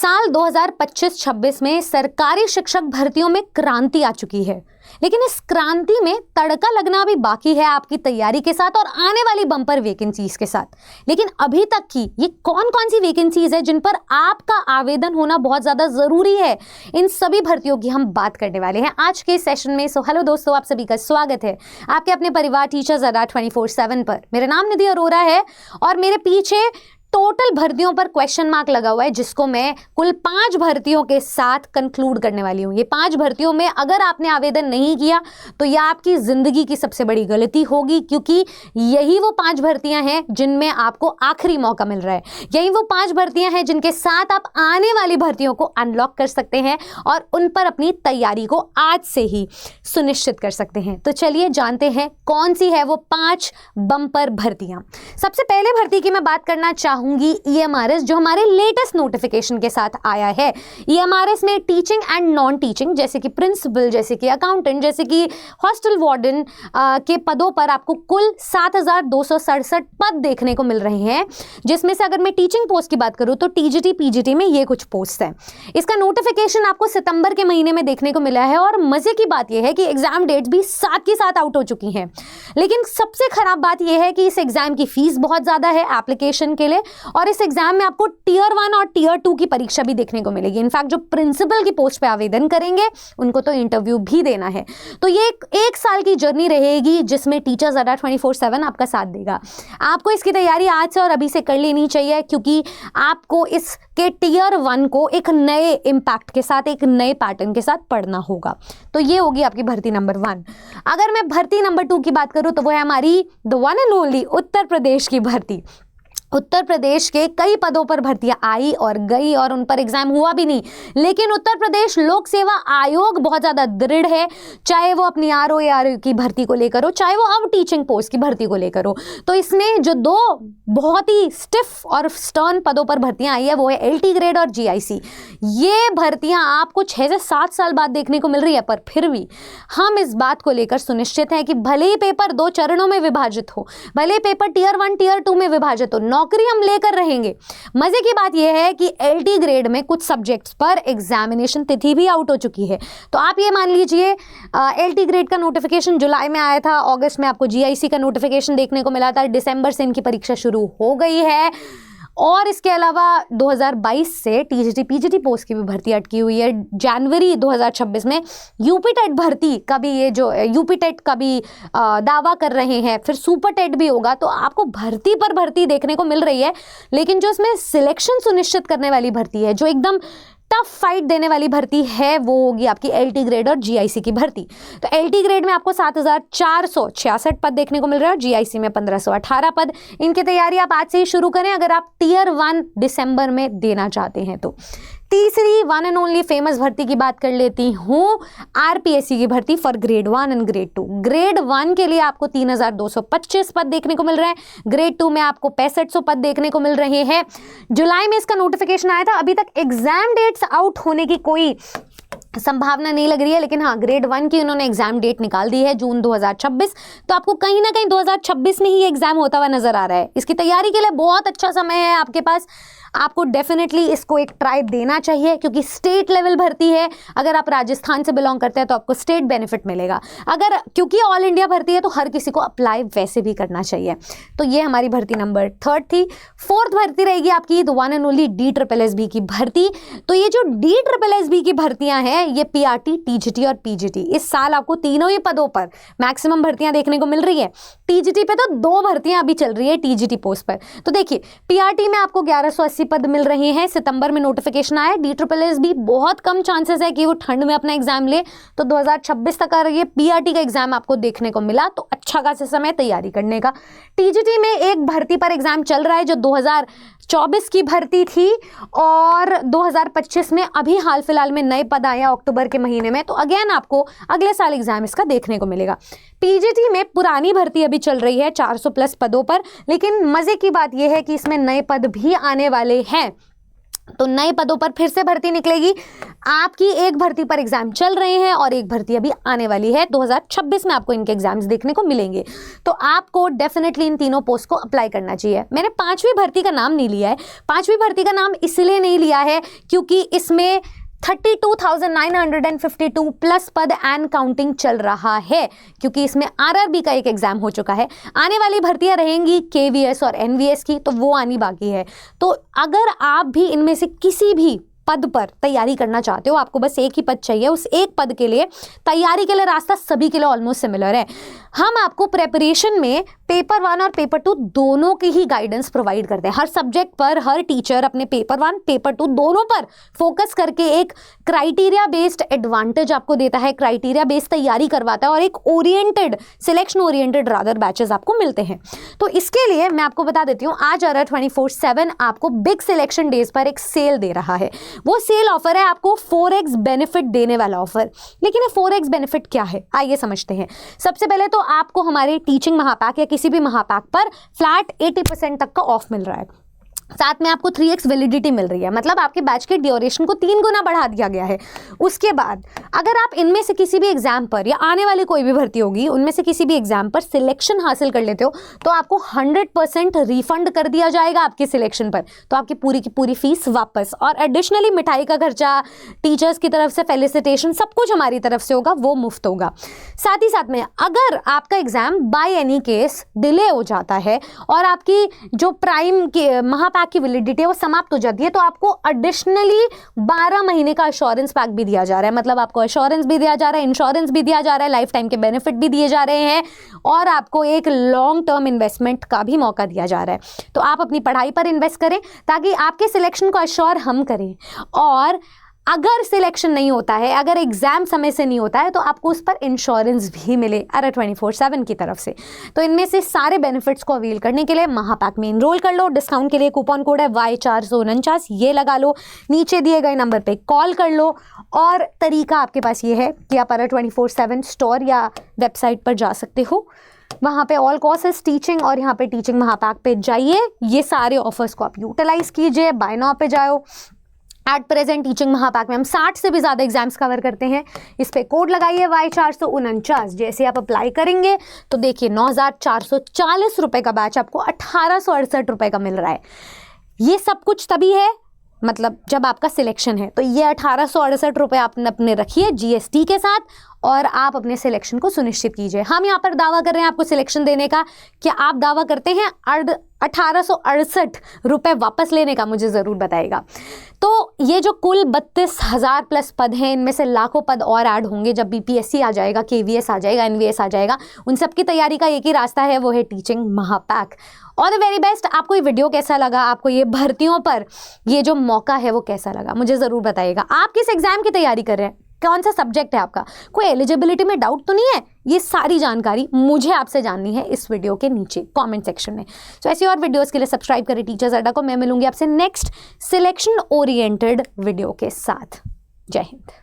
साल 2025-26 में सरकारी शिक्षक भर्तियों में क्रांति आ चुकी है, लेकिन इस क्रांति में तड़का लगना अभी बाकी है आपकी तैयारी के साथ और आने वाली बम्पर वैकेंसीज के साथ। लेकिन अभी तक की ये कौन कौन सी वैकेंसीज है जिन पर आपका आवेदन होना बहुत ज़्यादा ज़रूरी है, इन सभी भर्तियों की हम बात करने वाले हैं आज के सेशन में। सो हेलो दोस्तों, आप सभी का स्वागत है आपके अपने परिवार टीचर्स अड्डा 24/7 पर। मेरा नाम निधि अरोरा है और मेरे पीछे टोटल भर्तियों पर क्वेश्चन मार्क लगा हुआ है, जिसको मैं कुल 5 भर्तियों के साथ कंक्लूड करने वाली हूँ। ये 5 भर्तियों में अगर आपने आवेदन नहीं किया तो यह आपकी ज़िंदगी की सबसे बड़ी गलती होगी, क्योंकि यही वो 5 भर्तियां हैं जिनमें आपको आखिरी मौका मिल रहा है। यही वो 5 भर्तियां हैं जिनके साथ आप आने वाली भर्तियों को अनलॉक कर सकते हैं और उन पर अपनी तैयारी को आज से ही सुनिश्चित कर सकते हैं। तो चलिए जानते हैं कौन सी है वो 5 बम्पर भर्तियां। सबसे पहले भर्ती की मैं बात करना चाहूँगी EMRS, जो हमारे लेटेस्ट नोटिफिकेशन के साथ आया है। EMRS में टीचिंग एंड नॉन टीचिंग, जैसे कि प्रिंसिपल, जैसे कि अकाउंटेंट, जैसे कि हॉस्टल वार्डन के पदों पर आपको कुल 7,267 पद देखने को मिल रहे हैं, जिसमें से अगर मैं टीचिंग पोस्ट की बात करूं तो TGT PGT में ये कुछ पोस्ट हैं। इसका नोटिफिकेशन आपको सितंबर के महीने में देखने को मिला है और मजे की बात यह है कि एग्जाम डेट्स भी साथ के साथ आउट हो चुकी हैं। लेकिन सबसे खराब बात यह है कि इस एग्जाम की फीस बहुत ज़्यादा है एप्लीकेशन के लिए, और इस एग्जाम में आपको टियर 1 और टियर 2 की परीक्षा भी देखने को मिलेगी। इनफैक्ट जो प्रिंसिपल की पोस्ट पे आवेदन करेंगे उनको तो इंटरव्यू भी देना है। तो ये एक साल की जर्नी रहेगी जिसमें टीचर्स अड्डा 24/7 आपका साथ देगा। आपको इसकी तैयारी आज से और अभी से कर लेनी चाहिए, क्योंकि आपको इसके टियर 1 को एक नए इम्पैक्ट के साथ, एक नए पैटर्न के साथ पढ़ना होगा। तो ये होगी आपकी भर्ती नंबर 1। अगर मैं भर्ती नंबर 2 की बात करूँ तो वो है हमारी the one and only Uttar Pradesh की भर्ती। उत्तर प्रदेश के कई पदों पर भर्तियां आई और गई और उन पर एग्जाम हुआ भी नहीं, लेकिन उत्तर प्रदेश लोक सेवा आयोग बहुत ज़्यादा दृढ़ है, चाहे वो अपनी ROA की भर्ती को लेकर हो, चाहे वो अब टीचिंग पोस्ट की भर्ती को लेकर हो। तो इसमें जो 2 बहुत ही स्टिफ और स्टर्न पदों पर भर्तियां आई है वो है LT ग्रेड और GIC। ये भर्तियां आपको 6 से 7 साल बाद देखने को मिल रही है, पर फिर भी हम इस बात को लेकर सुनिश्चित हैं कि भले ही पेपर 2 चरणों में विभाजित हो, भले ही पेपर टियर 1 टियर 2 में विभाजित हो, नौकरी हम लेकर रहेंगे। मजे की बात यह है कि LT ग्रेड में कुछ सब्जेक्ट्स पर एग्जामिनेशन तिथि भी आउट हो चुकी है। तो आप ये मान लीजिए LT ग्रेड का नोटिफिकेशन जुलाई में आया था, अगस्त में आपको GIC का नोटिफिकेशन देखने को मिला था, दिसंबर से इनकी परीक्षा शुरू हो गई है। और इसके अलावा 2022 से TGT PGT पोस्ट की भी भर्ती अटकी हुई है। जनवरी 2026 में यूपी टेट भर्ती का भी, ये जो यूपी टेट का भी दावा कर रहे हैं, फिर सुपर टेट भी होगा। तो आपको भर्ती पर भर्ती देखने को मिल रही है, लेकिन जो इसमें सिलेक्शन सुनिश्चित करने वाली भर्ती है, जो एकदम टफ फाइट देने वाली भर्ती है, वो होगी आपकी LT ग्रेड और GIC की भर्ती। तो LT ग्रेड में आपको 7,466 पद देखने को मिल रहा है और GIC में 1,518 पद। इनकी तैयारी आप आज से ही शुरू करें अगर आप टियर 1 दिसंबर में देना चाहते हैं तो। तीसरी वन एंड ओनली फेमस भर्ती की बात कर लेती हूँ, RPSC की भर्ती for grade 1 and grade 2। Grade 1 के लिए आपको 3,225 पद देखने को मिल रहे हैं, ग्रेड 2 में आपको 6500 पद देखने को मिल रहे हैं। जुलाई में इसका नोटिफिकेशन आया था, अभी तक एग्जाम डेट्स आउट होने की कोई संभावना नहीं लग रही है, लेकिन हाँ, ग्रेड 1 की उन्होंने एग्जाम डेट निकाल दी है, जून 2026। तो आपको कहीं ना कहीं 2026 में ही एग्जाम होता हुआ नजर आ रहा है। इसकी तैयारी के लिए बहुत अच्छा समय है आपके पास। आपको डेफिनेटली इसको एक ट्राई देना चाहिए, क्योंकि स्टेट लेवल भर्ती है। अगर आप राजस्थान से बिलोंग करते हैं तो आपको स्टेट बेनिफिट मिलेगा, अगर क्योंकि ऑल इंडिया भर्ती है तो हर किसी को अप्लाई वैसे भी करना चाहिए। तो ये हमारी भर्ती नंबर 3 थी। 4th भर्ती रहेगी आपकी the one and only DSSB की भर्ती। तो ये जो DSSB की भर्तियां हैं, ये PRT, TGT और PGT, इस साल आपको तीनों ही पदों पर मैक्सिमम भर्तियां देखने को मिल रही है। TGT पे तो 2 भर्तियां अभी चल रही है TGT पोस्ट पर। तो देखिए, PRT में आपको 1180 पद मिल रहे हैं, सितंबर में नोटिफिकेशन आया। DSSB बहुत कम चांसेस है कि वो ठंड में अपना एग्जाम ले, तो 2026 तक अगर ये PRT का एग्जाम आपको देखने को मिला तो अच्छा खासा समय तैयारी करने का। TGT में एक भर्ती पर एग्जाम चल रहा है जो 2024 की भर्ती थी और 2025 में अभी हाल फिलहाल में नए पद आया अक्टूबर के महीने में, तो अगेन आपको अगले साल एग्जाम इसका देखने को मिलेगा। PGT में पुरानी भर्ती अभी चल रही है 400+ पदों पर, लेकिन मजे की बात यह है कि इसमें नए पद भी आने वाले हैं। तो नए पदों पर फिर से भर्ती निकलेगी। आपकी एक भर्ती पर एग्जाम चल रहे हैं और एक भर्ती अभी आने वाली है। 2026 में आपको इनके एग्जाम्स देखने को मिलेंगे। तो आपको डेफिनेटली इन तीनों पोस्ट को अप्लाई करना चाहिए। मैंने 5वीं भर्ती का नाम नहीं लिया है। 5वीं भर्ती का नाम इसलिए नहीं लिया है क्योंकि इसमें 32,952 प्लस पद एंड काउंटिंग चल रहा है, क्योंकि इसमें आरआरबी का एक एग्जाम हो चुका है। आने वाली भर्तियां रहेंगी केवीएस और एनवीएस की, तो वो आनी बाकी है। तो अगर आप भी इनमें से किसी भी पद पर तैयारी करना चाहते हो, आपको बस एक ही पद चाहिए, उस एक पद के लिए तैयारी के लिए रास्ता सभी के लिए ऑलमोस्ट सिमिलर है। हम आपको प्रेपरेशन में पेपर 1 और पेपर 2 दोनों की ही गाइडेंस प्रोवाइड करते हैं। हर सब्जेक्ट पर हर टीचर अपने पेपर 1 पेपर 2 दोनों पर फोकस करके एक क्राइटेरिया बेस्ड एडवांटेज आपको देता है, क्राइटेरिया बेस्ड तैयारी करवाता है और एक oriented, selection oriented rather batches आपको मिलते हैं। तो इसके लिए मैं आपको बता देती हूँ, आज RR 24/7 आपको बिग सिलेक्शन डेज पर एक सेल दे रहा है। वो सेल ऑफर है आपको 4x बेनिफिट देने वाला ऑफर। लेकिन ये 4x बेनिफिट क्या है, आइए समझते हैं। सबसे पहले तो आपको हमारे टीचिंग महापैक या किसी भी महापैक पर फ्लैट 80% तक का ऑफ मिल रहा है। साथ में आपको 3x वैलिडिटी मिल रही है, मतलब आपके बैच के ड्यूरेशन को 3 गुना बढ़ा दिया गया है। उसके बाद अगर आप इनमें से किसी भी एग्जाम पर या आने वाली कोई भी भर्ती होगी उनमें से किसी भी एग्जाम पर सिलेक्शन हासिल कर लेते हो तो आपको 100% रिफंड कर दिया जाएगा आपके सिलेक्शन पर। तो आपकी पूरी की पूरी फीस वापस, और एडिशनली मिठाई का खर्चा, टीचर्स की तरफ से फेलिसिटेशन, सब कुछ हमारी तरफ से होगा, वो मुफ्त होगा। साथ ही साथ में अगर आपका exam by any case delay हो जाता है और आपकी जो प्राइम के महापैक की वैलिडिटी है वो समाप्त हो जाती है, तो आपको एडिशनली 12 महीने का एश्योरेंस पैक भी दिया जा रहा है। मतलब आपको एश्योरेंस भी दिया जा रहा है, इंश्योरेंस भी दिया जा रहा है, लाइफ टाइम के बेनिफिट भी दिए जा रहे हैं और आपको एक लॉन्ग टर्म इन्वेस्टमेंट का भी मौका दिया जा रहा है। तो आप अपनी पढ़ाई पर इन्वेस्ट करें ताकि आपके सिलेक्शन को एश्योर हम करें, और अगर सिलेक्शन नहीं होता है, अगर एग्जाम समय से नहीं होता है, तो आपको उस पर इंश्योरेंस भी मिले RR 24/7 की तरफ से। तो इनमें से सारे बेनिफिट्स को अवेल करने के लिए महापैक में इनरोल कर लो। डिस्काउंट के लिए कूपन कोड है Y449, ये लगा लो, नीचे दिए गए नंबर पे कॉल कर लो। और तरीका आपके पास ये है कि आप RR 24/7 स्टोर या वेबसाइट पर जा सकते हो, वहाँ पे ऑल कोर्सेज टीचिंग और यहाँ पे टीचिंग महापैक पे जाइए, ये सारे ऑफर्स को आप यूटिलाइज कीजिए। बाय नाउ पे जाओ। एट प्रेजेंट टीचिंग महापैक में हम 60 से भी ज़्यादा एग्जाम्स कवर करते हैं। इस पे कोड लगाइए Y449। जैसे आप अप्लाई करेंगे तो देखिए 9,440 रुपये का बैच आपको 1,868 रुपये का मिल रहा है। ये सब कुछ तभी है, मतलब जब आपका सिलेक्शन है। तो ये 1,868 रुपये आप अपने रखिए GST के साथ और आप अपने सिलेक्शन को सुनिश्चित कीजिए। हम यहाँ पर दावा कर रहे हैं आपको सिलेक्शन देने का, क्या आप दावा करते हैं 1,868 रुपये वापस लेने का? मुझे ज़रूर बताइएगा। तो ये जो कुल 32,000 प्लस पद हैं, इनमें से लाखों पद और ऐड होंगे जब BPSC आ जाएगा, KVS आ जाएगा, NVS आ जाएगा। उन सब की तैयारी का एक ही रास्ता है, वो है teaching Mahapack. All the very best. आपको ये वीडियो कैसा लगा, आपको ये भर्तियों पर ये जो मौका है वो कैसा लगा, मुझे ज़रूर बताइएगा। आप किस एग्जाम की तैयारी कर रहे हैं, कौन सा सब्जेक्ट है आपका, कोई एलिजिबिलिटी में डाउट तो नहीं है? ये सारी जानकारी मुझे आपसे जाननी है इस वीडियो के नीचे कमेंट सेक्शन में। तो ऐसी और वीडियोस के लिए सब्सक्राइब करें टीचर्स अड्डा को। मैं मिलूंगी आपसे नेक्स्ट सिलेक्शन ओरिएंटेड वीडियो के साथ। जय हिंद।